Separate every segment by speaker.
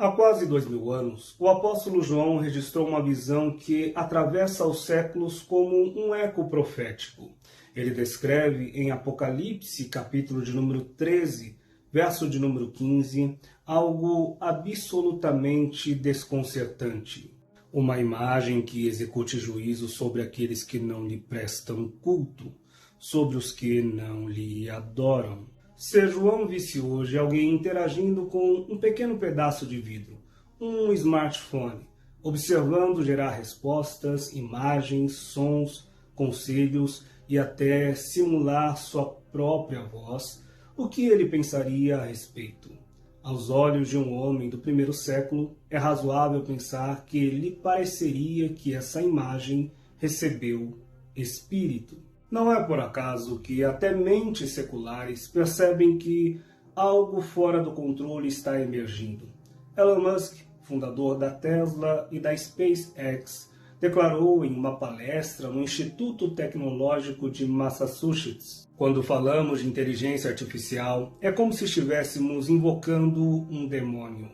Speaker 1: Há quase 2000 anos, o apóstolo João registrou uma visão que atravessa os séculos como um eco profético. Ele descreve em Apocalipse, capítulo de número 13, verso de número 15, algo absolutamente desconcertante. Uma imagem que execute juízo sobre aqueles que não lhe prestam culto, sobre os que não lhe adoram. Se João visse hoje alguém interagindo com um pequeno pedaço de vidro, um smartphone, observando gerar respostas, imagens, sons, conselhos e até simular sua própria voz, o que ele pensaria a respeito? Aos olhos de um homem do primeiro século, é razoável pensar que lhe pareceria que essa imagem recebeu espírito. Não é por acaso que até mentes seculares percebem que algo fora do controle está emergindo. Elon Musk, fundador da Tesla e da SpaceX, declarou em uma palestra no Instituto Tecnológico de Massachusetts: quando falamos de inteligência artificial, é como se estivéssemos invocando um demônio.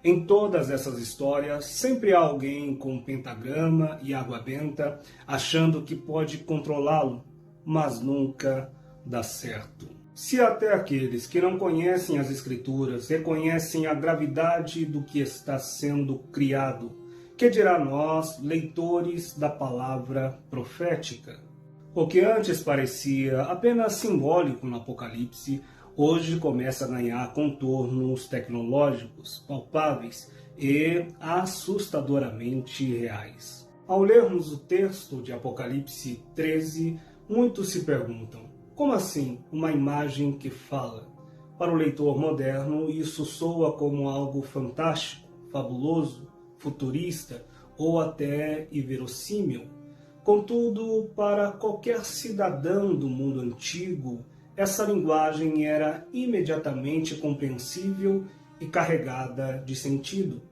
Speaker 1: Em todas essas histórias, sempre há alguém com um pentagrama e água benta achando que pode controlá-lo, mas nunca dá certo. Se até aqueles que não conhecem as Escrituras reconhecem a gravidade do que está sendo criado, que dirá nós, leitores da palavra profética? O que antes parecia apenas simbólico no Apocalipse, hoje começa a ganhar contornos tecnológicos, palpáveis e assustadoramente reais. Ao lermos o texto de Apocalipse 13, muitos se perguntam: como assim uma imagem que fala? Para o leitor moderno, isso soa como algo fantástico, fabuloso, futurista ou até inverossímil. Contudo, para qualquer cidadão do mundo antigo, essa linguagem era imediatamente compreensível e carregada de sentido.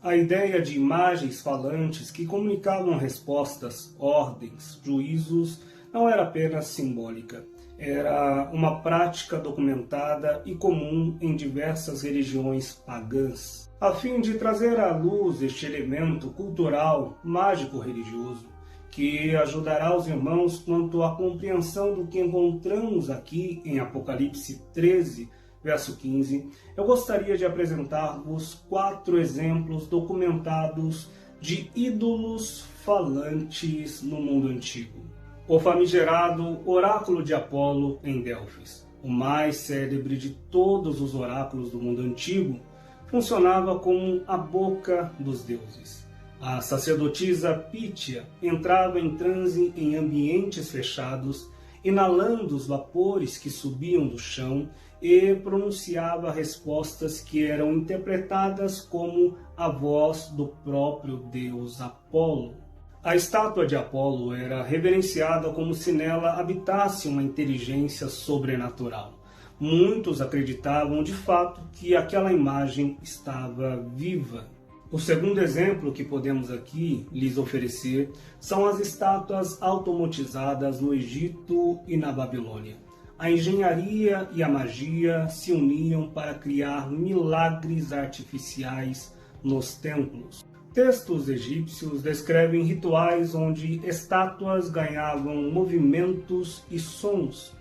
Speaker 1: A ideia de imagens falantes que comunicavam respostas, ordens, juízos, não era apenas simbólica, era uma prática documentada e comum em diversas religiões pagãs. A fim de trazer à luz este elemento cultural, mágico-religioso, que ajudará os irmãos quanto à compreensão do que encontramos aqui em Apocalipse 13, verso 15, eu gostaria de apresentar-vos 4 exemplos documentados de ídolos falantes no mundo antigo. O famigerado Oráculo de Apolo em Delfos, o mais célebre de todos os oráculos do mundo antigo, funcionava como a boca dos deuses. A sacerdotisa Pítia entrava em transe em ambientes fechados, inalando os vapores que subiam do chão e pronunciava respostas que eram interpretadas como a voz do próprio deus Apolo. A estátua de Apolo era reverenciada como se nela habitasse uma inteligência sobrenatural. Muitos acreditavam de fato que aquela imagem estava viva. O segundo exemplo que podemos aqui lhes oferecer são as estátuas automatizadas no Egito e na Babilônia. A engenharia e a magia se uniam para criar milagres artificiais nos templos. Textos egípcios descrevem rituais onde estátuas ganhavam movimentos e sons.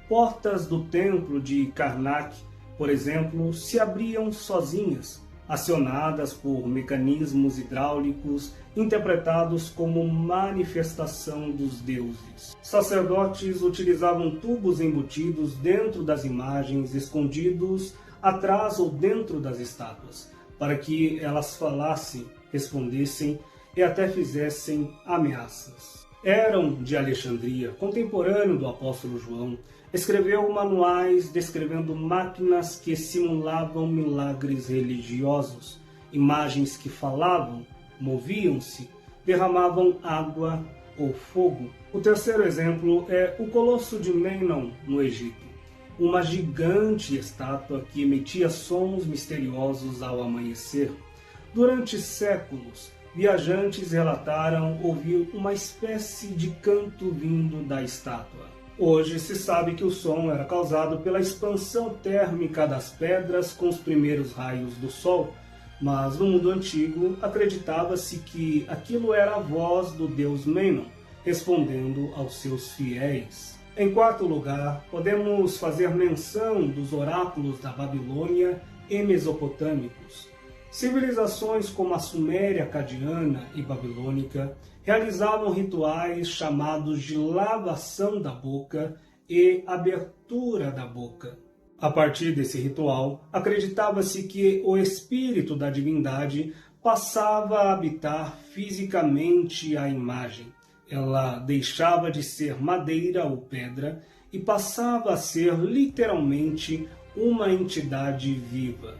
Speaker 1: Portas do templo de Karnak, por exemplo, se abriam sozinhas, acionadas por mecanismos hidráulicos interpretados como manifestação dos deuses. Sacerdotes utilizavam tubos embutidos dentro das imagens, escondidos atrás ou dentro das estátuas, para que elas falassem, respondessem e até fizessem ameaças. Hérão de Alexandria, contemporâneo do apóstolo João, escreveu manuais descrevendo máquinas que simulavam milagres religiosos, imagens que falavam, moviam-se, derramavam água ou fogo. O terceiro exemplo é o Colosso de Menon, no Egito, uma gigante estátua que emitia sons misteriosos ao amanhecer. Durante séculos, viajantes relataram ouvir uma espécie de canto vindo da estátua. Hoje se sabe que o som era causado pela expansão térmica das pedras com os primeiros raios do sol, Mas no mundo antigo acreditava-se que aquilo era a voz do deus Menon, respondendo aos seus fiéis. Em quarto lugar, podemos fazer menção dos oráculos da Babilônia e mesopotâmicos. Civilizações como a Suméria, Acadiana e Babilônica realizavam rituais chamados de lavação da boca e abertura da boca. A partir desse ritual, acreditava-se que o espírito da divindade passava a habitar fisicamente a imagem. Ela deixava de ser madeira ou pedra e passava a ser literalmente uma entidade viva.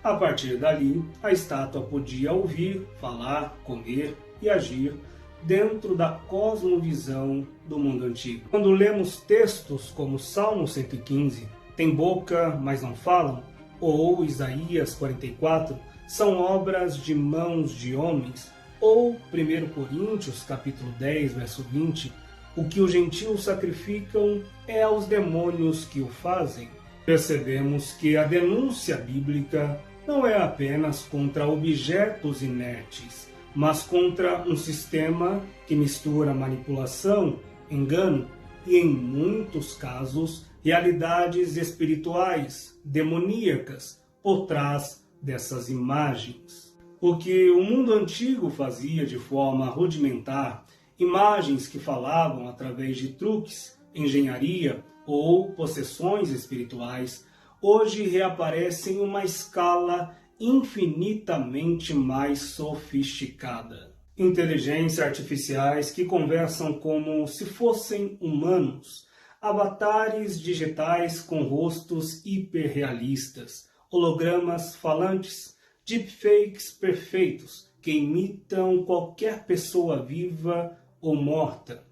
Speaker 1: A partir dali, a estátua podia ouvir, falar, comer e agir dentro da cosmovisão do mundo antigo. Quando lemos textos como Salmo 115, tem boca, mas não falam, ou Isaías 44, são obras de mãos de homens, ou 1 Coríntios capítulo 10, verso 20, o que os gentios sacrificam é aos demônios que o fazem. Percebemos que a denúncia bíblica não é apenas contra objetos inertes, mas contra um sistema que mistura manipulação, engano e, em muitos casos, realidades espirituais, demoníacas, por trás dessas imagens. O que o mundo antigo fazia de forma rudimentar, imagens que falavam através de truques, engenharia ou possessões espirituais, hoje reaparecem em uma escala infinitamente mais sofisticada. Inteligências artificiais que conversam como se fossem humanos, avatares digitais com rostos hiperrealistas, hologramas falantes, deepfakes perfeitos que imitam qualquer pessoa viva ou morta,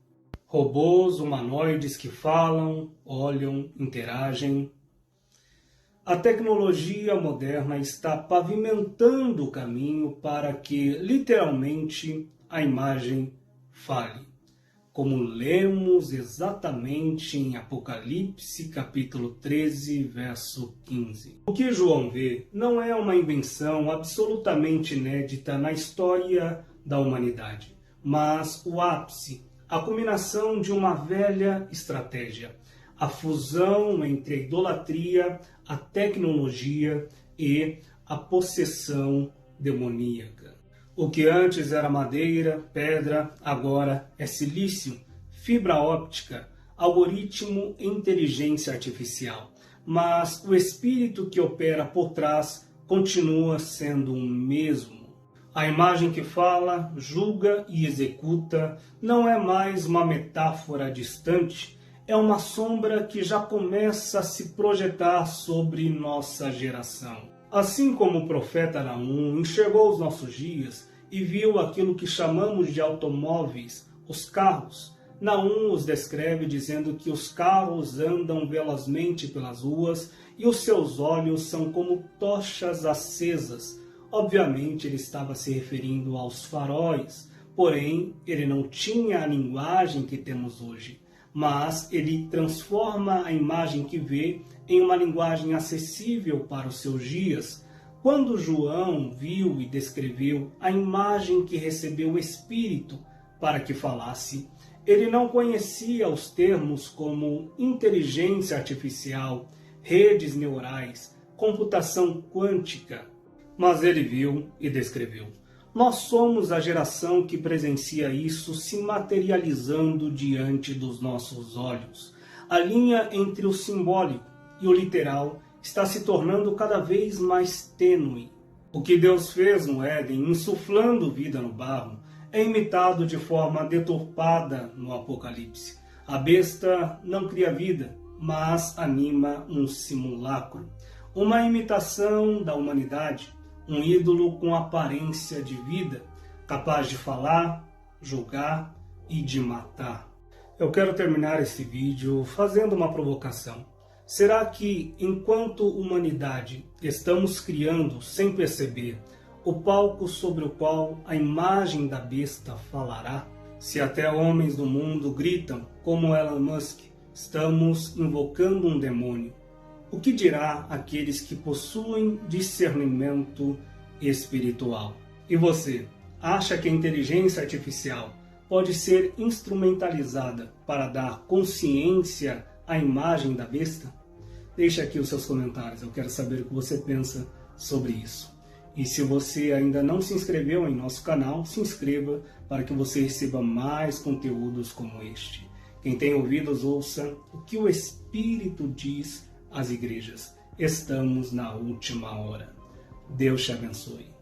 Speaker 1: robôs humanoides que falam, olham, interagem. A tecnologia moderna está pavimentando o caminho para que, literalmente, a imagem fale, como lemos exatamente em Apocalipse, capítulo 13, verso 15. O que João vê não é uma invenção absolutamente inédita na história da humanidade, mas o ápice, a culminação de uma velha estratégia, a fusão entre a idolatria, a tecnologia e a possessão demoníaca. O que antes era madeira, pedra, agora é silício, fibra óptica, algoritmo e inteligência artificial. Mas o espírito que opera por trás continua sendo o mesmo. A imagem que fala, julga e executa não é mais uma metáfora distante, é uma sombra que já começa a se projetar sobre nossa geração. Assim como o profeta Naum enxergou os nossos dias e viu aquilo que chamamos de automóveis, os carros, Naum os descreve dizendo que os carros andam velozmente pelas ruas e os seus olhos são como tochas acesas. Obviamente ele estava se referindo aos faróis, porém ele não tinha a linguagem que temos hoje. Mas ele transforma a imagem que vê em uma linguagem acessível para os seus dias. Quando João viu e descreveu a imagem que recebeu o Espírito para que falasse, ele não conhecia os termos como inteligência artificial, redes neurais, computação quântica, mas ele viu e descreveu. Nós somos a geração que presencia isso se materializando diante dos nossos olhos. A linha entre o simbólico e o literal está se tornando cada vez mais tênue. O que Deus fez no Éden, insuflando vida no barro, é imitado de forma deturpada no Apocalipse. A besta não cria vida, mas anima um simulacro, uma imitação da humanidade. Um ídolo com aparência de vida, capaz de falar, julgar e de matar. Eu quero terminar esse vídeo fazendo uma provocação. Será que, enquanto humanidade, estamos criando, sem perceber, o palco sobre o qual a imagem da besta falará? Se até homens do mundo gritam, como Elon Musk, estamos invocando um demônio. O que dirá aqueles que possuem discernimento espiritual. E você, acha que a inteligência artificial pode ser instrumentalizada para dar consciência à imagem da besta? Deixe aqui os seus comentários, eu quero saber o que você pensa sobre isso. E se você ainda não se inscreveu em nosso canal, se inscreva para que você receba mais conteúdos como este. Quem tem ouvidos, ouça o que o Espírito diz às igrejas. Estamos na última hora. Deus te abençoe.